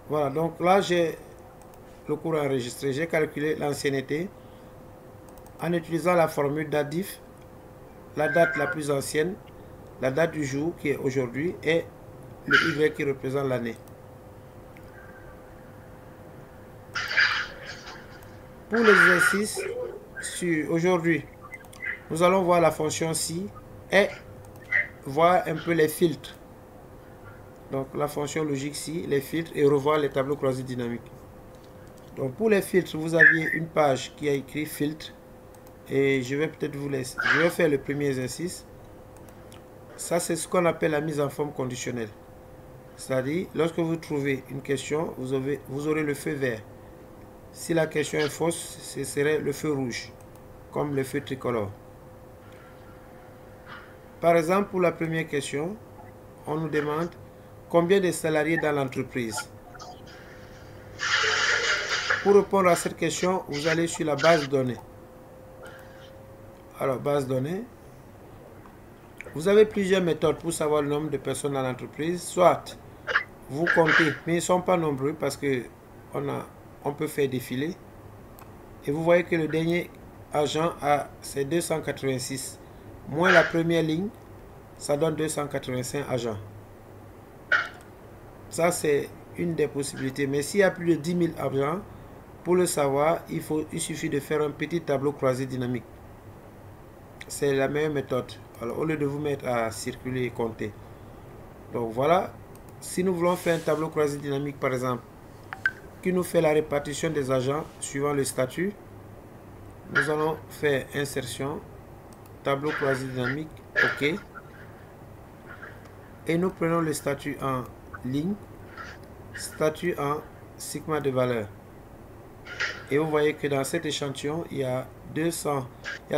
Voilà, donc là j'ai le cours enregistré. J'ai calculé l'ancienneté en utilisant la formule DATIF, la date la plus ancienne, la date du jour qui est aujourd'hui et le Y qui représente l'année. Pour l'exercice sur aujourd'hui, nous allons voir la fonction si et voir un peu les filtres. Donc la fonction logique si, les filtres et revoir les tableaux croisés dynamiques. Donc pour les filtres, vous aviez une page qui a écrit filtre et je vais peut-être vous laisser. Je vais faire le premier exercice. Ça c'est ce qu'on appelle la mise en forme conditionnelle. C'est-à-dire, lorsque vous trouvez une question, vous aurez le feu vert. Si la question est fausse, ce serait le feu rouge, comme le feu tricolore. Par exemple, pour la première question, on nous demande combien de salariés dans l'entreprise. Pour répondre à cette question, vous allez sur la base de données. Alors, base de données. Vous avez plusieurs méthodes pour savoir le nombre de personnes dans l'entreprise. Soit vous comptez, mais ils ne sont pas nombreux parce que on peut faire défiler. Et vous voyez que le dernier agent c'est 286. Moins la première ligne, ça donne 285 agents. Ça, c'est une des possibilités. Mais s'il y a plus de 10 000 agents, pour le savoir, il suffit de faire un petit tableau croisé dynamique. C'est la meilleure méthode. Alors, au lieu de vous mettre à circuler et compter. Donc, voilà. Si nous voulons faire un tableau croisé dynamique, par exemple, qui nous fait la répartition des agents suivant le statut, nous allons faire insertion, tableau croisé dynamique, OK. Et nous prenons le statut en ligne, statut en sigma de valeur. Et vous voyez que dans cet échantillon, il y a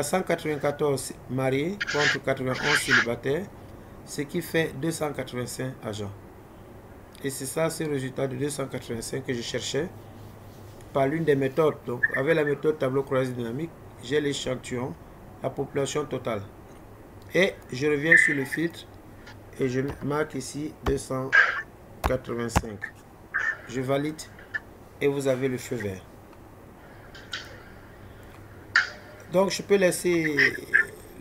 194 mariés contre 91 célibataires, ce qui fait 285 agents. Et c'est ça, ce résultat de 285 que je cherchais par l'une des méthodes. Donc, avec la méthode tableau croisé dynamique, j'ai l'échantillon, la population totale. Et je reviens sur le filtre et je marque ici 285. Je valide et vous avez le feu vert. Donc, je peux laisser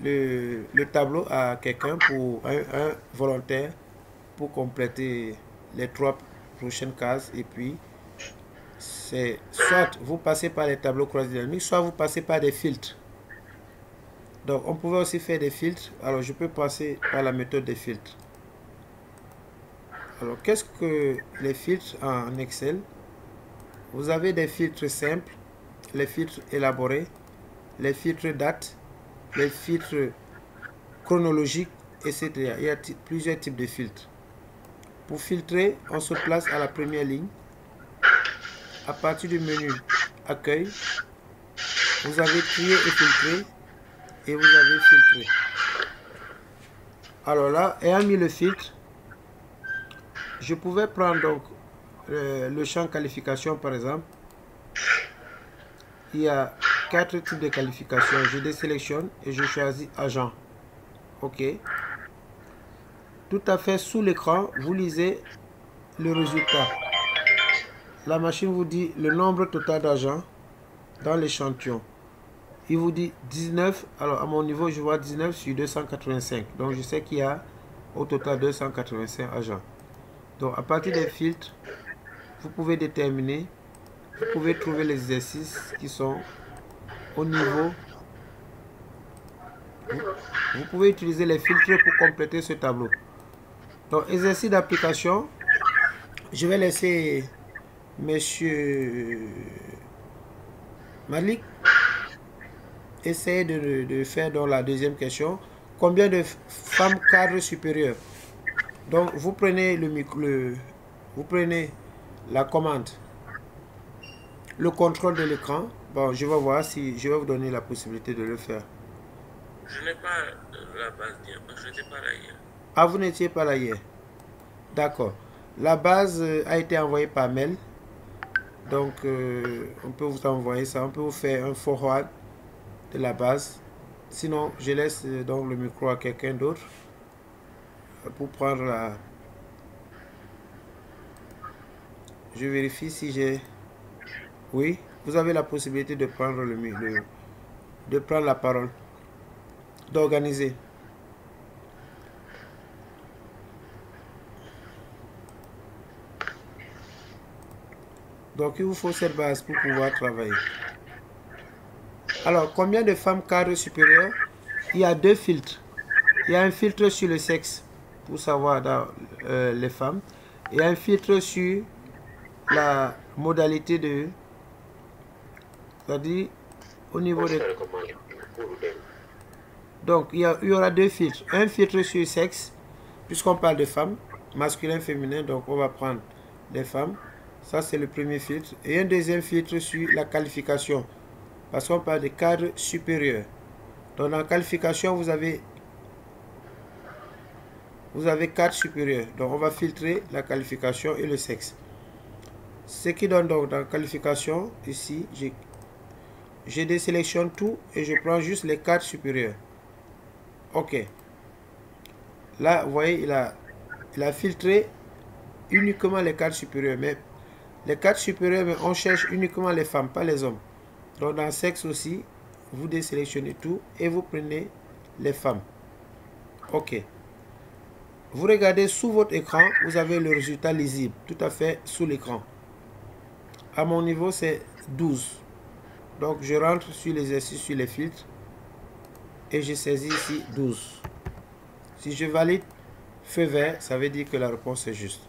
le tableau à quelqu'un, pour un volontaire, pour compléter les 3 prochaines cases. Et puis, c'est soit vous passez par les tableaux croisés dynamiques, soit vous passez par des filtres. Donc, on pouvait aussi faire des filtres. Alors, je peux passer par la méthode des filtres. Alors, qu'est-ce que les filtres en Excel? Vous avez des filtres simples, les filtres élaborés, les filtres date, les filtres chronologiques, etc. Il y a plusieurs types de filtres. Pour filtrer, on se place à la première ligne. À partir du menu Accueil, vous avez trié et filtré et vous avez filtré. Alors là, ayant mis le filtre, je pouvais prendre donc le champ qualification par exemple. Il y a 4 types de qualification. Je désélectionne et je choisis agent. OK. Tout à fait sous l'écran, vous lisez le résultat. La machine vous dit le nombre total d'agents dans l'échantillon. Il vous dit 19. Alors à mon niveau, je vois 19 sur 285. Donc je sais qu'il y a au total 285 agents. Donc à partir des filtres, vous pouvez déterminer, vous pouvez trouver les exercices qui sont au niveau. Vous pouvez utiliser les filtres pour compléter ce tableau. Donc exercice d'application, je vais laisser Monsieur Malik essayer de faire dans la deuxième question. Combien de femmes cadres supérieures? Donc vous prenez vous prenez la commande, le contrôle de l'écran. Bon, je vais voir si je vais vous donner la possibilité de le faire. Je n'ai pas la base d'hier, je n'étais pas là hier. Ah, vous n'étiez pas là hier. D'accord. La base a été envoyée par mail. Donc, on peut vous envoyer ça. On peut vous faire un forward de la base. Sinon, je laisse donc le micro à quelqu'un d'autre pour prendre Je vérifie si j'ai... Oui, vous avez la possibilité de prendre de prendre la parole, d'organiser. Donc, il vous faut cette base pour pouvoir travailler. Alors, combien de femmes cadres supérieures? Il y a deux filtres. Il y a un filtre sur le sexe pour savoir dans, les femmes. Et un filtre sur la modalité de... C'est-à-dire au niveau de... Donc, il y aura deux filtres. Un filtre sur le sexe, puisqu'on parle de femmes, masculin, féminin, donc on va prendre les femmes. Ça, c'est le premier filtre. Et un deuxième filtre sur la qualification, parce qu'on parle de cadre supérieur. Donc, dans la qualification, vous avez cadre supérieur. Donc, on va filtrer la qualification et le sexe. Ce qui donne donc dans la qualification, ici, je désélectionne tout et je prends juste les cadres supérieurs. OK. Là, vous voyez, il a filtré uniquement les cadres supérieurs. Mais les cadres supérieurs, mais on cherche uniquement les femmes, pas les hommes. Donc, dans le sexe aussi, vous désélectionnez tout et vous prenez les femmes. OK. Vous regardez sous votre écran, vous avez le résultat lisible, tout à fait sous l'écran. À mon niveau, c'est 12. Donc, je rentre sur l'exercice, sur les filtres. Et je saisis ici 12. Si je valide feu vert, ça veut dire que la réponse est juste.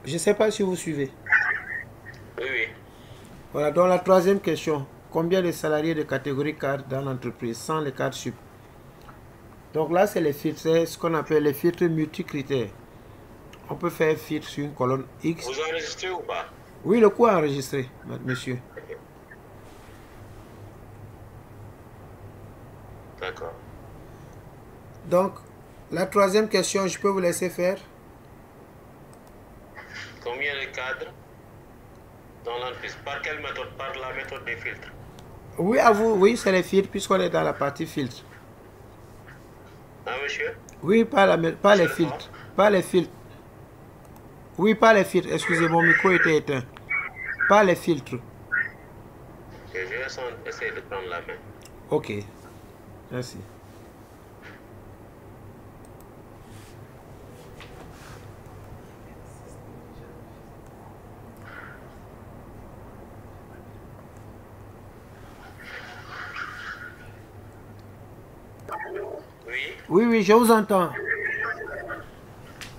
Je ne sais pas si vous suivez. Oui, oui. Voilà, donc la troisième question. Combien de salariés de catégorie 4 dans l'entreprise sans les 4 sup? Donc là, c'est les filtres, c'est ce qu'on appelle les filtres multicritères. On peut faire filtre sur une colonne X. Vous enregistrez ou pas? Oui, le cours est enregistré, monsieur. D'accord. Donc, la troisième question, je peux vous laisser faire. Combien de cadres dans l'entreprise? Par quelle méthode? Par la méthode des filtres. Oui, à vous, oui, c'est les filtres, puisqu'on est dans la partie filtre. Ah, monsieur? Oui, pas les filtres. Pas les filtres. Oui, pas les filtres. Excusez, mon micro était éteint. Pas les filtres. Je vais essayer de prendre la main. Ok. Merci. Oui? Oui, oui, je vous entends.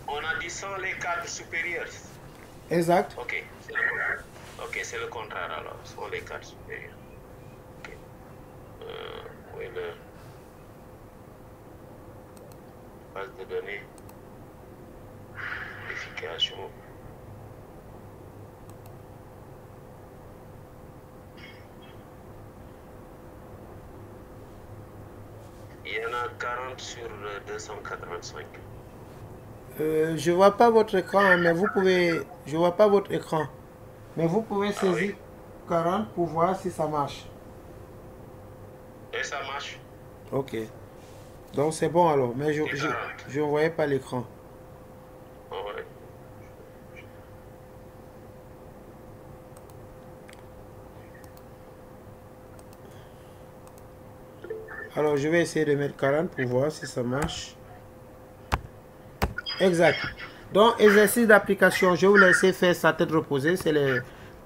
On a dit sans les cadres supérieurs. Exact. Ok, c'est le contraire alors, sans les cadres supérieurs. Ok. Oui, le base de données, vérification. Il y en a 40 sur 285. Je vois pas votre écran, mais vous pouvez... Je vois pas votre écran. Mais vous pouvez saisir 40 pour voir si ça marche. Et ça marche? Ok. Donc c'est bon alors, mais je ne voyais pas l'écran. Ah ouais. Alors je vais essayer de mettre 40 pour voir si ça marche. Exact. Donc exercice d'application, je vais vous laisser faire sa tête reposée.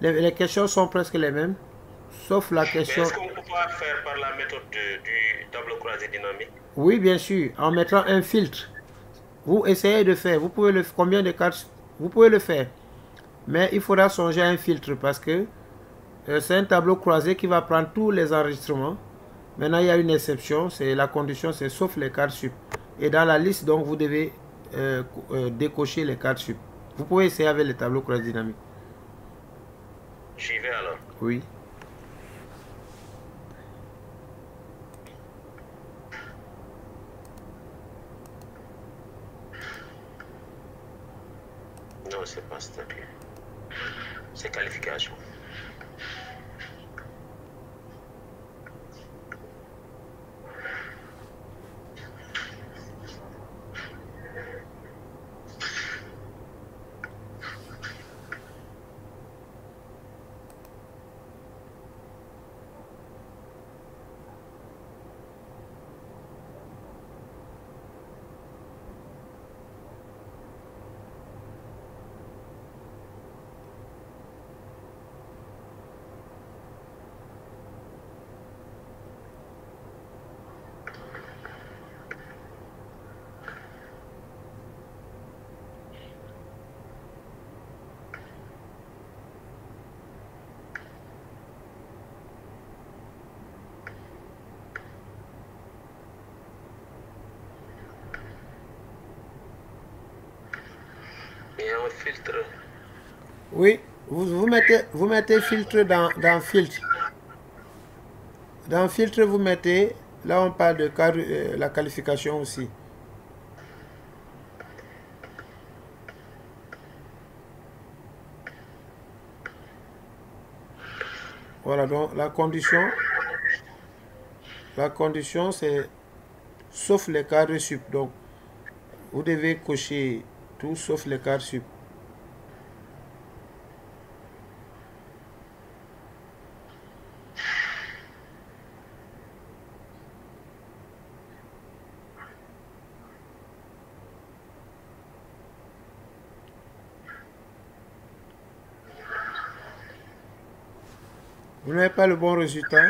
Les questions sont presque les mêmes. Sauf la question... Mais est-ce qu'on peut pas faire par la méthode du tableau croisé dynamique? Oui, bien sûr, en mettant un filtre. Vous essayez de faire, vous pouvez le combien de cartes, vous pouvez le faire. Mais il faudra songer à un filtre parce que c'est un tableau croisé qui va prendre tous les enregistrements. Maintenant, il y a une exception, c'est la condition, c'est sauf les cartes sup. Et dans la liste, donc, vous devez décocher les cartes sup. Vous pouvez essayer avec le tableau croisé dynamique. J'y vais alors. Oui. Non, c'est pas statut. C'est qualification. dans filtre. Oui, vous mettez filtre dans filtre. Dans filtre, vous mettez, là on parle de la qualification aussi. Voilà, donc la condition c'est sauf les cadres sup. Donc, vous devez cocher tout sauf les cadres sup. Vous n'avez pas le bon résultat.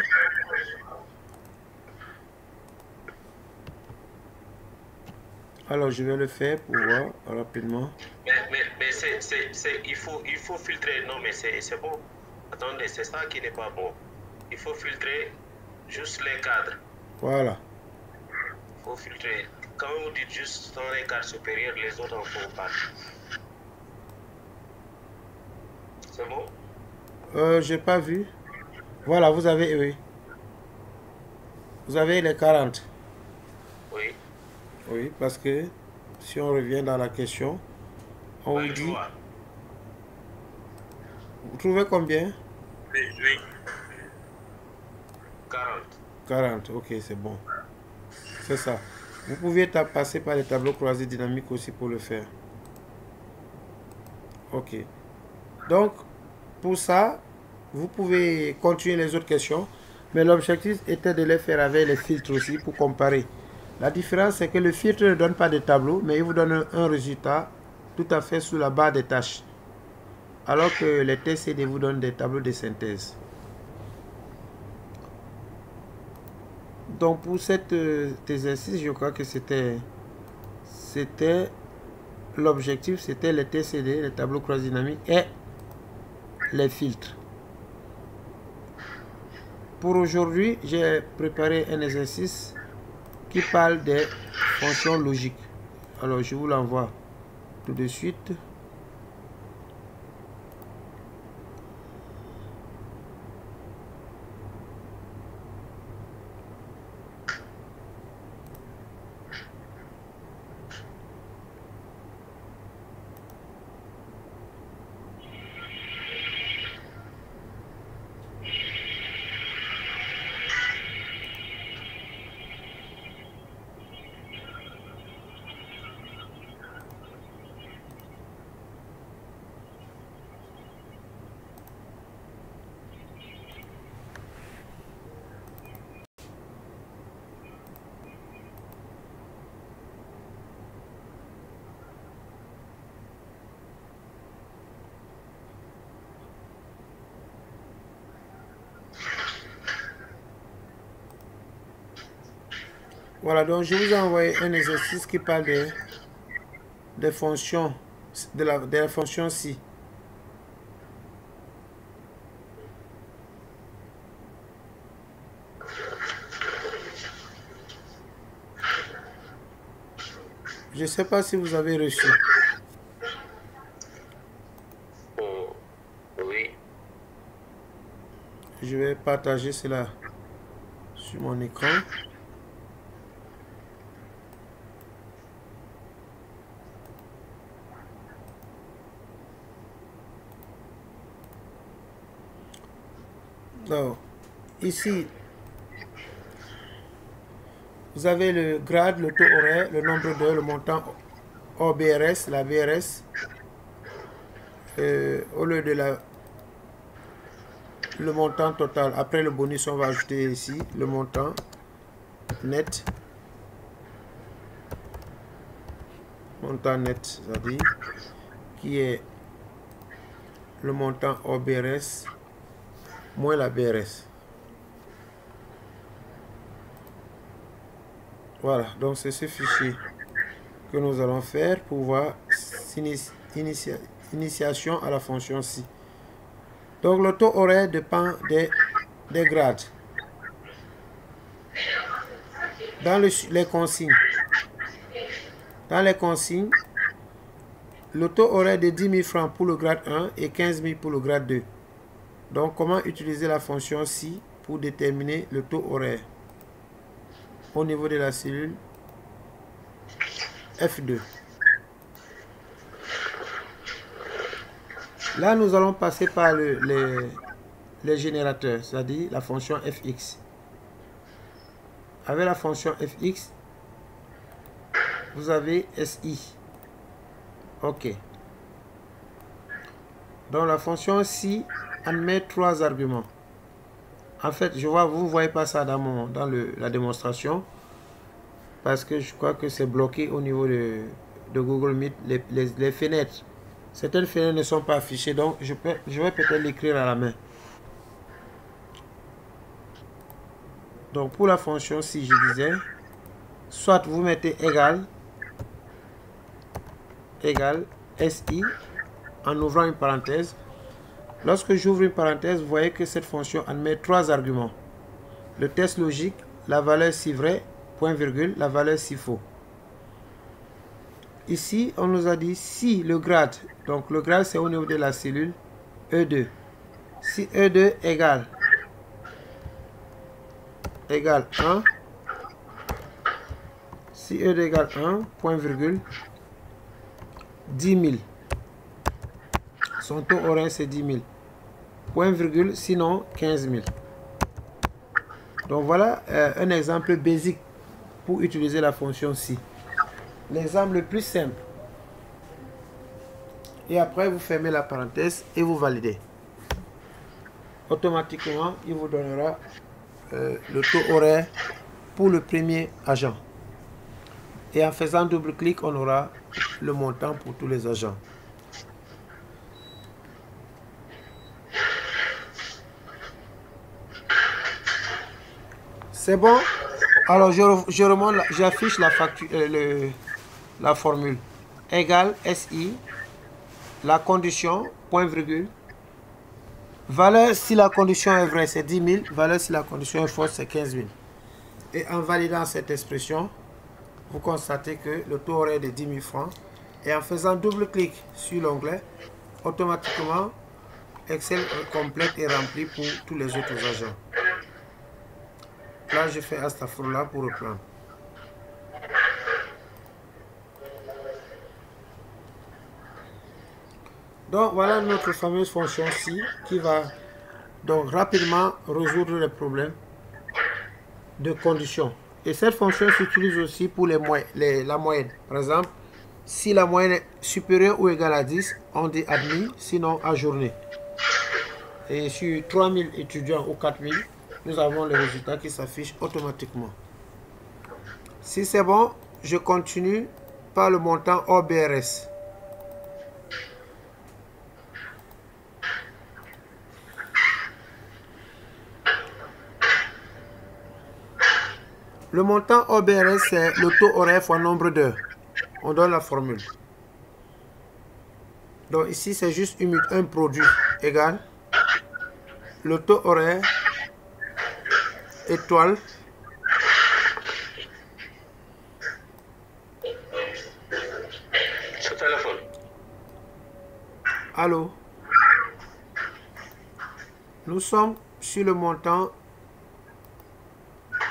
Alors, je vais le faire pour voir rapidement. Mais il faut filtrer. Non, mais c'est bon. Attendez, c'est ça qui n'est pas bon. Il faut filtrer juste les cadres. Voilà. Il faut filtrer. Quand vous dites juste dans les cadres supérieurs, les autres en font pas. C'est bon? J'ai pas vu. Voilà, vous avez, oui. Vous avez les 40. Oui. Oui, parce que si on revient dans la question, on vous dit... Vous trouvez combien? Oui. 40. 40, ok, c'est bon. C'est ça. Vous pouvez passer par les tableaux croisés dynamiques aussi pour le faire. Ok. Donc, pour ça, vous pouvez continuer les autres questions. Mais l'objectif était de les faire avec les filtres aussi pour comparer. La différence, c'est que le filtre ne donne pas de tableau, mais il vous donne un résultat tout à fait sous la barre des tâches. Alors que les TCD vous donnent des tableaux de synthèse. Donc pour cet exercice, je crois que c'était l'objectif, c'était les TCD, les tableaux croisés dynamiques et les filtres. Pour aujourd'hui, j'ai préparé un exercice qui parle des fonctions logiques. Alors je vous l'envoie tout de suite. Voilà, donc je vous ai envoyé un exercice qui parle des fonctions, de la fonction si. Je ne sais pas si vous avez reçu. Oui. Je vais partager cela sur mon écran. Donc, ici, vous avez le grade, le taux horaire, le nombre d'heures, le montant hors BRS, la BRS. Au lieu de le montant total. Après le bonus, on va ajouter ici le montant net. Montant net, c'est-à-dire qui est le montant hors BRS moins la BRS. Voilà, donc c'est ce fichier que nous allons faire pour voir initiation à la fonction si. Donc le taux horaire dépend des grades. Dans les consignes, le taux horaire de 10 000 francs pour le grade 1 et 15 000 pour le grade 2. Donc, comment utiliser la fonction si pour déterminer le taux horaire au niveau de la cellule F2. Là, nous allons passer par les générateurs, c'est-à-dire la fonction fx. Avec la fonction fx, vous avez si. OK. Donc, la fonction si admet 3 arguments. En fait, je vois, vous ne voyez pas ça dans la démonstration. Parce que je crois que c'est bloqué au niveau de Google Meet. Les fenêtres. Certaines fenêtres ne sont pas affichées. Donc, je vais peut-être l'écrire à la main. Donc, pour la fonction si, je disais, soit vous mettez égal si en ouvrant une parenthèse. Lorsque j'ouvre une parenthèse, vous voyez que cette fonction admet 3 arguments. Le test logique, la valeur si vrai, point virgule, la valeur si faux. Ici, on nous a dit si le grade, donc le grade c'est au niveau de la cellule E2. Si E2 égale 1, si E2 égale 1, point virgule, 10 000. Son taux horaire c'est 10 000. Point virgule, sinon 15 000. Donc voilà un exemple basique pour utiliser la fonction si. L'exemple le plus simple. Et après, vous fermez la parenthèse et vous validez. Automatiquement, il vous donnera le taux horaire pour le premier agent. Et en faisant double-clic, on aura le montant pour tous les agents. C'est bon? Alors, je remonte, j'affiche la facture, la formule. Égale SI, la condition, point virgule. Valeur si la condition est vraie, c'est 10 000. Valeur si la condition est fausse, c'est 15 000. Et en validant cette expression, vous constatez que le taux horaire est de 10 000 francs. Et en faisant double-clic sur l'onglet, automatiquement, Excel complète et rempli pour tous les autres agents. Là, je fais Astafurlah pour reprendre. Donc, voilà notre fameuse fonction ci qui va donc rapidement résoudre les problèmes de conditions. Et cette fonction s'utilise aussi pour la moyenne. Par exemple, si la moyenne est supérieure ou égale à 10, on dit admis, sinon ajourné. Et sur 3000 étudiants ou 4000, nous avons le résultat qui s'affiche automatiquement. Si c'est bon, je continue par le montant OBRS. Le montant OBRS, c'est le taux horaire fois nombre d'heures. On donne la formule. Donc ici, c'est juste un produit égal le taux horaire étoile ce téléphone. Allô? Nous sommes sur le montant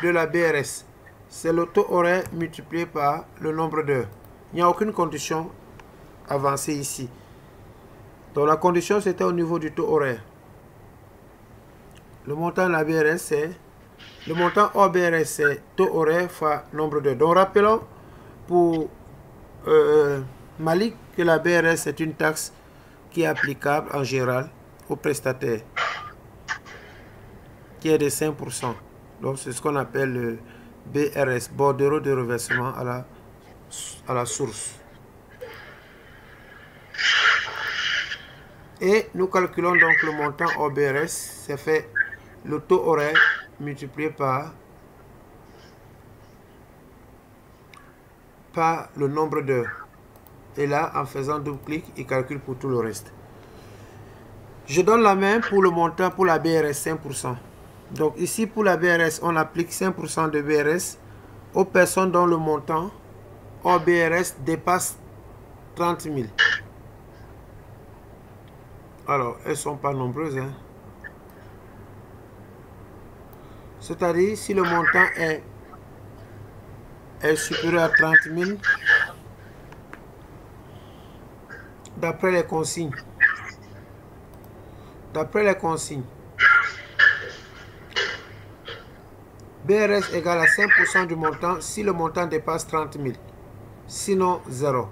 de la BRS. C'est le taux horaire multiplié par le nombre d'heures. Il n'y a aucune condition avancée ici. Donc la condition c'était au niveau du taux horaire. Le montant de la BRS c'est le montant OBRS, c'est taux horaire fois nombre d'heures. Donc rappelons pour Malik que la BRS est une taxe qui est applicable en général aux prestataires, qui est de 5%. Donc c'est ce qu'on appelle le BRS, bordereau de reversement à la source. Et nous calculons donc le montant OBRS, c'est fait le taux horaire multiplié par le nombre d'heures. Et là, en faisant double-clic, il calcule pour tout le reste. Je donne la main pour le montant pour la BRS 5%. Donc ici, pour la BRS, on applique 5% de BRS aux personnes dont le montant OBRS dépasse 30 000. Alors, elles ne sont pas nombreuses. Hein. C'est-à-dire, si le montant est supérieur à 30 000, d'après les consignes, BRS égale à 5% du montant si le montant dépasse 30 000. Sinon, 0.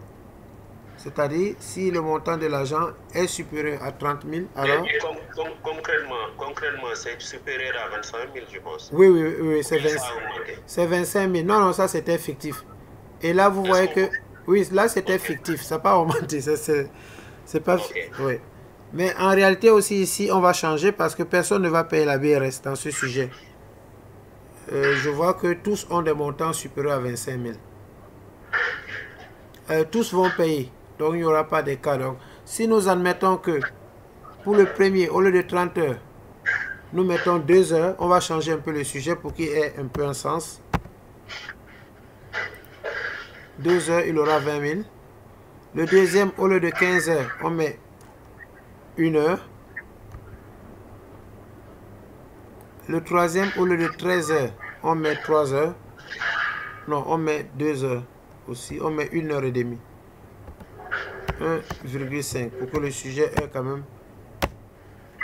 C'est-à-dire, si le montant de l'argent est supérieur à 30 000, alors... Concrètement, c'est supérieur à 25 000, je pense. Oui, c'est 25 000. Non, ça c'était fictif. Et là, vous voyez que... Oui, là c'était fictif, ça n'a pas augmenté. C'est pas... Oui. Mais en réalité aussi ici, on va changer parce que personne ne va payer la BRS dans ce sujet. Je vois que tous ont des montants supérieurs à 25 000. Tous vont payer. Donc, il n'y aura pas d'écart. Donc, si nous admettons que pour le premier, au lieu de 30 heures, nous mettons 2 heures, on va changer un peu le sujet pour qu'il ait un peu un sens. 2 heures, il aura 20 000. Le deuxième, au lieu de 15 heures, on met 1 heure. Le troisième, au lieu de 13 heures, on met 3 heures. Non, on met 2 heures aussi. On met 1 heure et demie. 1,5 pour que le sujet est quand même...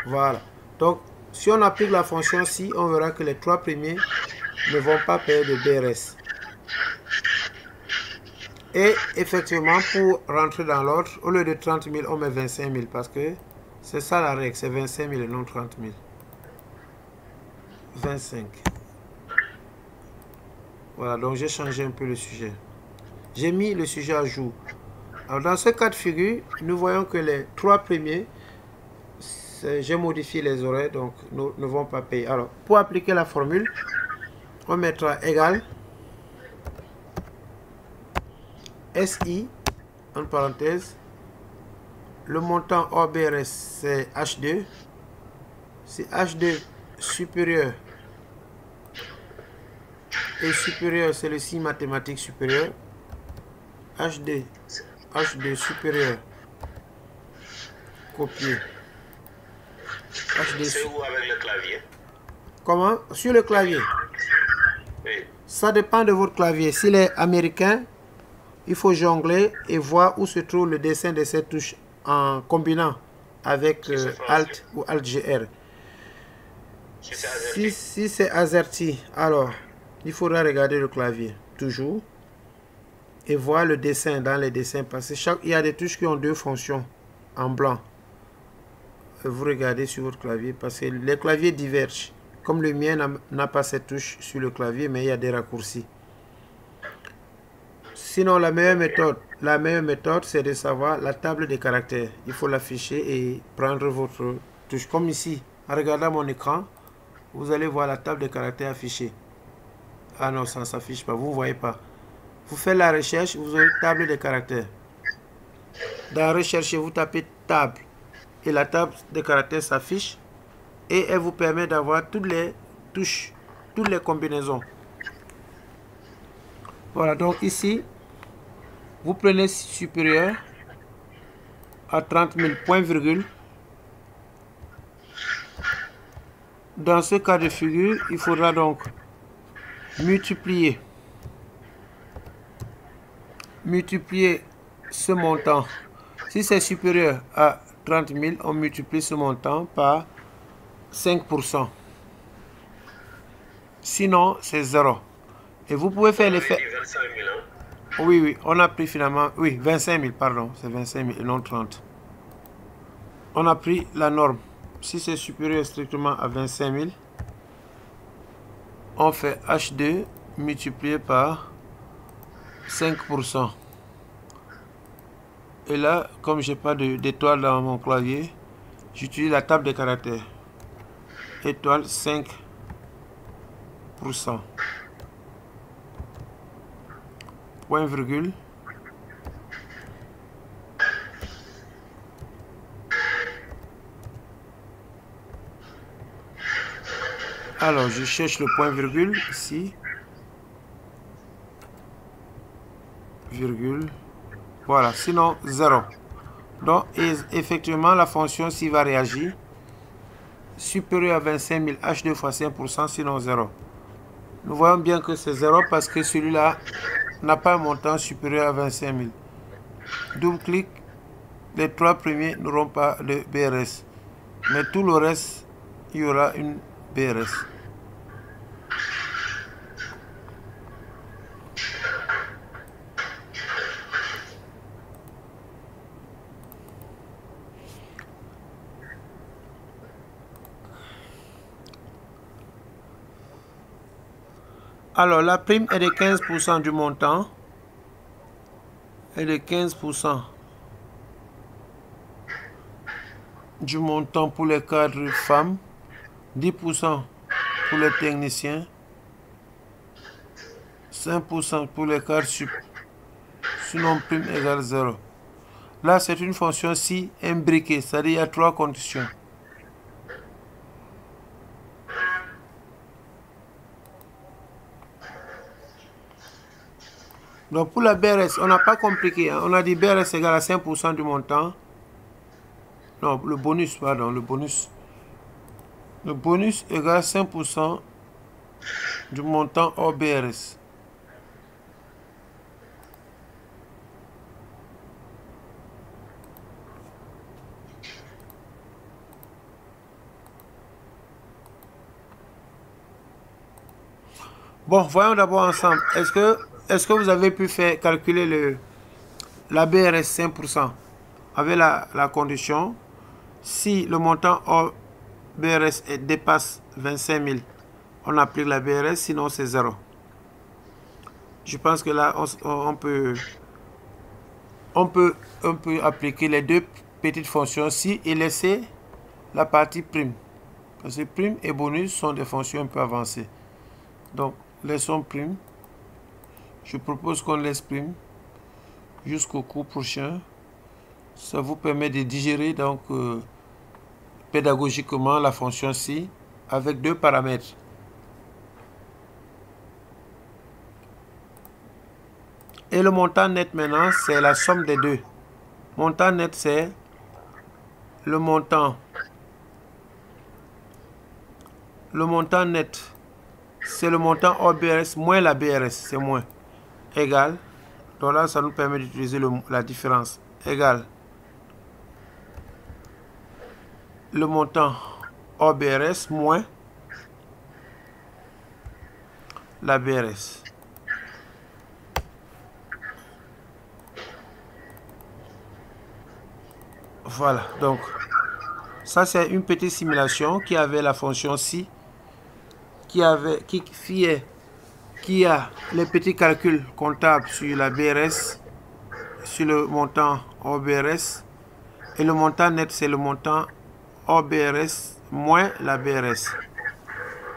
Voilà. Donc, si on applique la fonction ci, on verra que les 3 premiers ne vont pas payer de BRS. Et effectivement, pour rentrer dans l'ordre, au lieu de 30 000, on met 25 000 parce que c'est ça la règle, c'est 25 000 et non 30 000. 25. Voilà, donc j'ai changé un peu le sujet. J'ai mis le sujet à jour. Alors dans ce cas de figure, nous voyons que les 3 premiers, j'ai modifié les horaires, donc nous ne vont pas payer. Alors, pour appliquer la formule, on mettra égal SI, en parenthèse, le montant hors BRS, c'est H2. Si H2 supérieur et supérieur, c'est le signe mathématique supérieur. H2 supérieur, copier. C'est où avec le clavier? Comment? Sur le clavier. Oui. Ça dépend de votre clavier. S'il est américain, il faut jongler et voir où se trouve le dessin de cette touche en combinant avec Alt ou Alt-GR. Si c'est AZERTY, alors il faudra regarder le clavier, toujours, et voir le dessin dans les dessins, parce que il y a des touches qui ont 2 fonctions en blanc. Vous regardez sur votre clavier, parce que les claviers divergent. Comme le mien n'a pas cette touche sur le clavier, mais il y a des raccourcis. Sinon, la meilleure méthode, c'est de savoir la table des caractères. Il faut l'afficher et prendre votre touche. Comme ici, en regardant mon écran, vous allez voir la table des caractères affichée. Ah non, ça ne s'affiche pas, vous ne voyez pas. Vous faites la recherche, vous aurez table des caractères. Dans rechercher, vous tapez table. Et la table des caractères s'affiche. Et elle vous permet d'avoir toutes les touches, toutes les combinaisons. Voilà, donc ici, vous prenez supérieur à 30 000 point virgule. Dans ce cas de figure, il faudra donc multiplier ce montant. Si c'est supérieur à 30 000, on multiplie ce montant par 5%. Sinon, c'est 0. Et vous pouvez faire l'effet... Oui, on a pris finalement... Oui, 25 000, pardon. C'est 25 000 et non 30. On a pris la norme. Si c'est supérieur strictement à 25 000, on fait H2 multiplié par 5%. Et là, comme je n'ai pas d'étoile dans mon clavier, j'utilise la table des caractères. Étoile 5%. Point virgule. Alors, je cherche le point virgule ici. Virgule. Voilà, sinon 0. Donc, effectivement, la fonction ci va réagir. Supérieur à 25 000, H2 fois 5%, sinon 0. Nous voyons bien que c'est 0 parce que celui-là n'a pas un montant supérieur à 25 000. Double-clic, les 3 premiers n'auront pas de BRS. Mais tout le reste, il y aura une BRS. Alors, la prime est de 15% du montant. Et de 15% du montant pour les cadres femmes. 10% pour les techniciens. 5% pour les cadres sup. Sinon, prime égale 0. Là, c'est une fonction si imbriquée, c'est-à-dire il y a 3 conditions. Donc pour la BRS, on n'a pas compliqué. Hein. On a dit BRS égale à 5% du montant. Non, le bonus, pardon, le bonus. Le bonus égale à 5% du montant hors BRS. Bon, voyons d'abord ensemble. Est-ce que vous avez pu faire calculer la BRS 5% avec la condition si le montant hors BRS dépasse 25 000, on applique la BRS, sinon c'est 0. Je pense que là, on peut appliquer les deux petites fonctions ci et laisser la partie prime. Parce que prime et bonus sont des fonctions un peu avancées. Donc, laissons prime. Je propose qu'on laisse prime jusqu'au cours prochain. Ça vous permet de digérer donc pédagogiquement la fonction ci avec deux paramètres. Et le montant net maintenant, c'est la somme des deux. Montant net, c'est le montant. Le montant net, c'est le montant hors BRS moins la BRS, c'est moins. Égal. Donc là, ça nous permet d'utiliser la différence. Égal. Le montant hors BRS moins la BRS. Voilà, donc ça c'est une petite simulation qui avait la fonction ci, qui a les petits calculs comptables sur la BRS, sur le montant hors BRS, et le montant net c'est le montant hors BRS moins la BRS.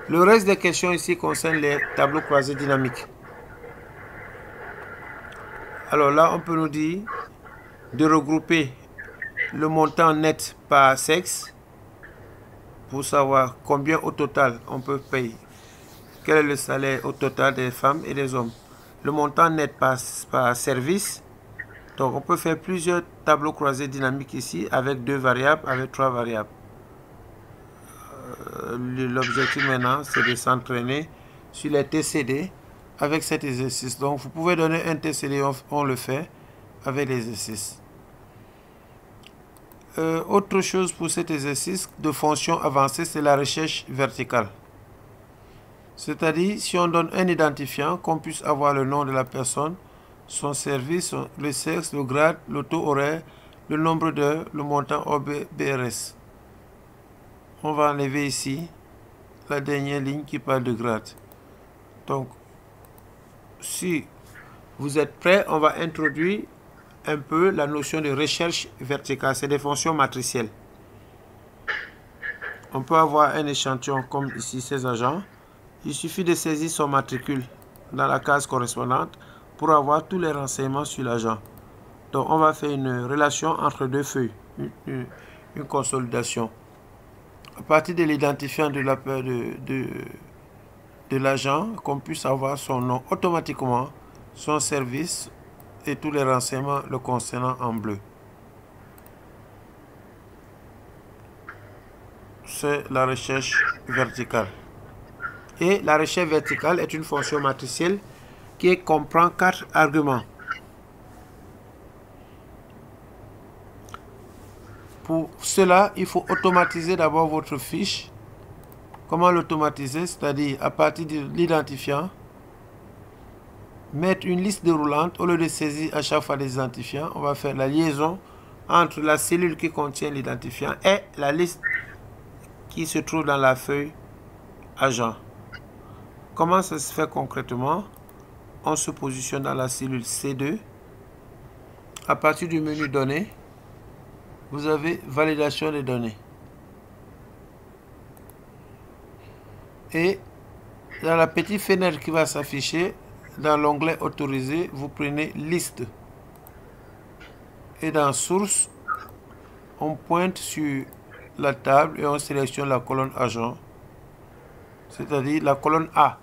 Le reste des questions ici concerne les tableaux croisés dynamiques. Alors là, on peut nous dire de regrouper le montant net par sexe pour savoir combien au total on peut payer. Quel est le salaire au total des femmes et des hommes. Le montant net par service. Donc on peut faire plusieurs tableaux croisés dynamiques ici avec 2 variables, avec 3 variables. L'objectif maintenant c'est de s'entraîner sur les TCD avec cet exercice. Donc vous pouvez donner un TCD, on le fait avec l'exercice. Autre chose pour cet exercice de fonction avancée, c'est la recherche verticale. C'est-à-dire, si on donne un identifiant, qu'on puisse avoir le nom de la personne, son service, le sexe, le grade, le taux horaire, le nombre d'heures, le montant hors BRS. On va enlever ici la dernière ligne qui parle de grade. Donc, si vous êtes prêts, on va introduire un peu la notion de recherche verticale. C'est des fonctions matricielles. On peut avoir un échantillon comme ici, ces agents. Il suffit de saisir son matricule dans la case correspondante pour avoir tous les renseignements sur l'agent. Donc on va faire une relation entre deux feuilles, une consolidation. À partir de l'identifiant de l'agent, qu'on puisse avoir son nom automatiquement, son service et tous les renseignements le concernant en bleu. c'est la recherche verticale. Et la recherche verticale est une fonction matricielle qui comprend 4 arguments. Pour cela, il faut automatiser d'abord votre fiche. Comment l'automatiser? C'est-à-dire à partir de l'identifiant, mettre une liste déroulante au lieu de saisir à chaque fois des identifiants. On va faire la liaison entre la cellule qui contient l'identifiant et la liste qui se trouve dans la feuille agent. Comment ça se fait concrètement? On se positionne dans la cellule C2. À partir du menu données, vous avez validation des données. Et dans la petite fenêtre qui va s'afficher, dans l'onglet autorisé, vous prenez liste. Et dans source, on pointe sur la table et on sélectionne la colonne agent, c'est-à-dire la colonne A.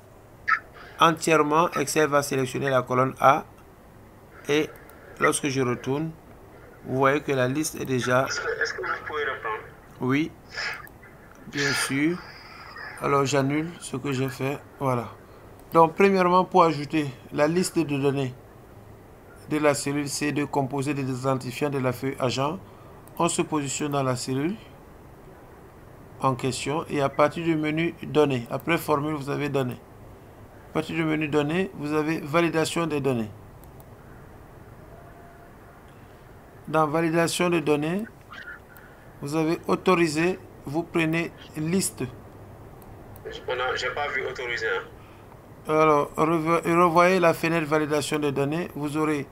Entièrement, Excel va sélectionner la colonne A et lorsque je retourne, vous voyez que la liste est déjà... Est-ce que vous pouvez reprendre? Oui, bien sûr. Alors j'annule ce que j'ai fait. Voilà. Donc premièrement, pour ajouter la liste de données de la cellule C2 composée des identifiants de la feuille agent, on se positionne dans la cellule en question et à partir du menu données, après formule, vous avez données. À partir du menu données, vous avez validation des données. Dans validation des données, vous avez autorisé, vous prenez liste. J'ai pas vu autoriser. Alors, revoyez la fenêtre validation des données. Vous aurez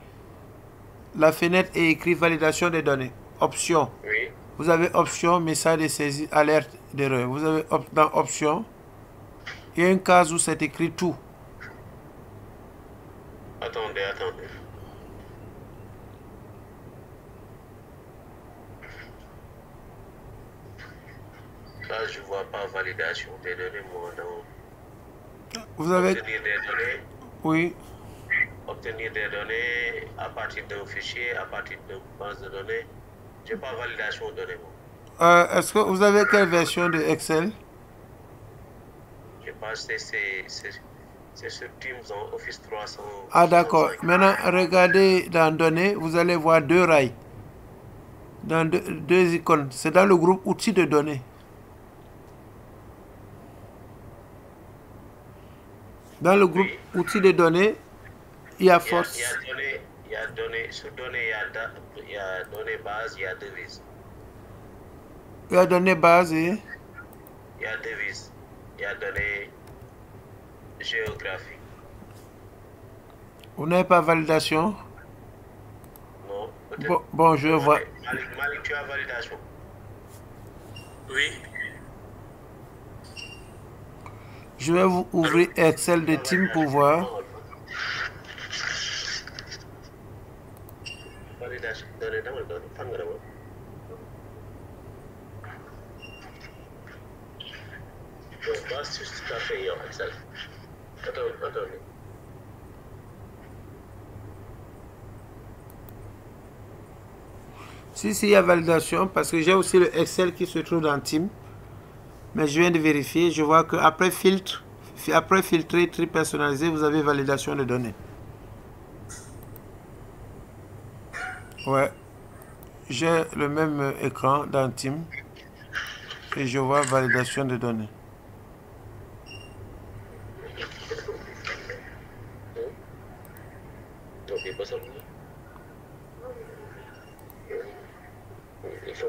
la fenêtre est écrit validation des données. Option. Oui. Vous avez option, message de saisie, alerte d'erreur. Vous avez dans option, il y a une case où c'est écrit tout. Attendez. Là, je vois pas validation des données, moi, non. Vous avez... Obtenir des données. Oui. Obtenir des données à partir d'un fichier, à partir d'une base de données. Je n'ai pas validation de données, moi. Est-ce que vous avez quelle version de Excel? Je pense que c'est sur Teams en Office 300. Ah d'accord. Maintenant, regardez dans données, vous allez voir 2 rails. Dans deux icônes. C'est dans le groupe outils de données. Dans le groupe outils de données, il y a force. Il y a données, sur données, il y a données base, il y a devises. Il y a données base et... Il y a devises. Il y a données géographie. Vous n'avez pas validation? Non. Bon, je vois. Malik, tu as validation? Oui. Je vais vous ouvrir Excel de Team pour voir. Validation. Attendez. Si, il y a validation, parce que j'ai aussi le Excel qui se trouve dans Team. Mais je viens de vérifier, je vois qu'après filtrer, tri personnalisé, vous avez validation de données. Ouais. J'ai le même écran dans Team. Et je vois validation de données. Il faut